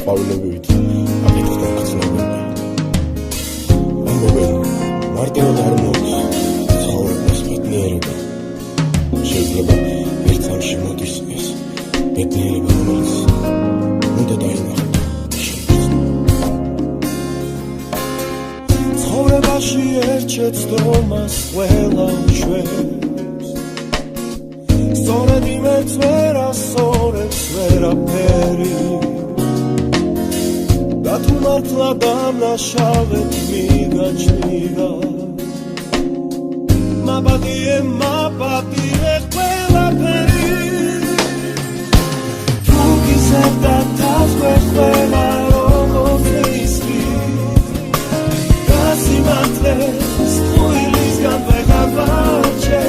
ყვავილებით აკეთებდნენ გრძნობები. ამბობენ, მარტივად არ მოდის ცხოვრებას ბედნიერება. შეიძლება ერთ წამში მოდის ეს ბედნიერება, რომელიც უნდა დაინახოთ ცხოვრებაში ერთ ცდომას ყველა შვებს. სწორედ იმედს ვერ ასწორებს ვერაფერი და თუ მართლა დამნაშავედ მიგაჩნია მაპატიე ყველაფერი თუ გიზარდა თავს ყველა როგორც ისრი და სიმართლეს ტყუილისგან ვეღარ ვარჩე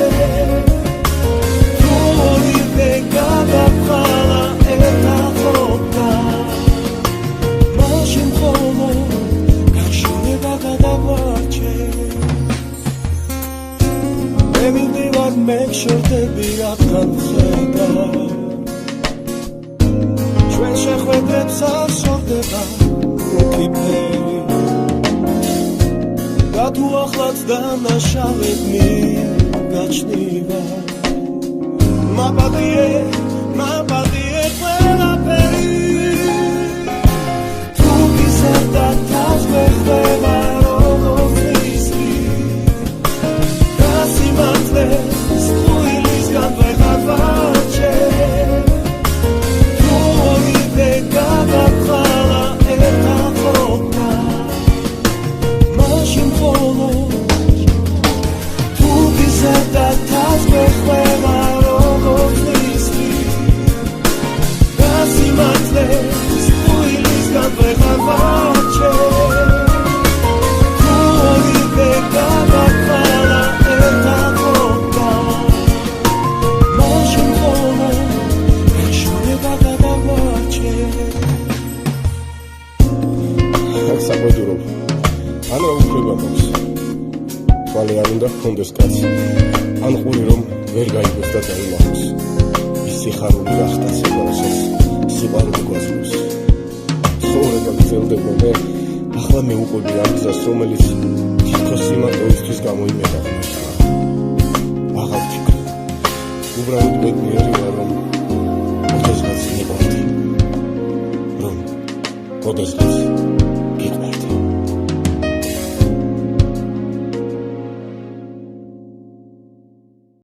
მეგშორდები აქან ხედა ჩვენ შეხვედრებს არ შორდება უკიფერი და თუ ახლაც დამნაშავედ მიგაჩნია მაპატიე ყველაფერი თუ გიზარდა თავს ვეხება როგორც ისრი და სიმართლეს ჰქონდეს კაცი ან ყური რომ ვერ გაიგოს და დაიმახოს ის სიხარული გახდა სიყვარულს სიყვარული გვასწრებს ცხოვრება გრძელდება მე ახლა მეუყვები ამ გზას რომელიც თითქოს სიმარტოისთვის გამოიმეტა აღარ ვფიქრობ უბრალოდ ბედნიერი ვარ რომ ოდესღაც მიყვარდი რომ ოდესღაც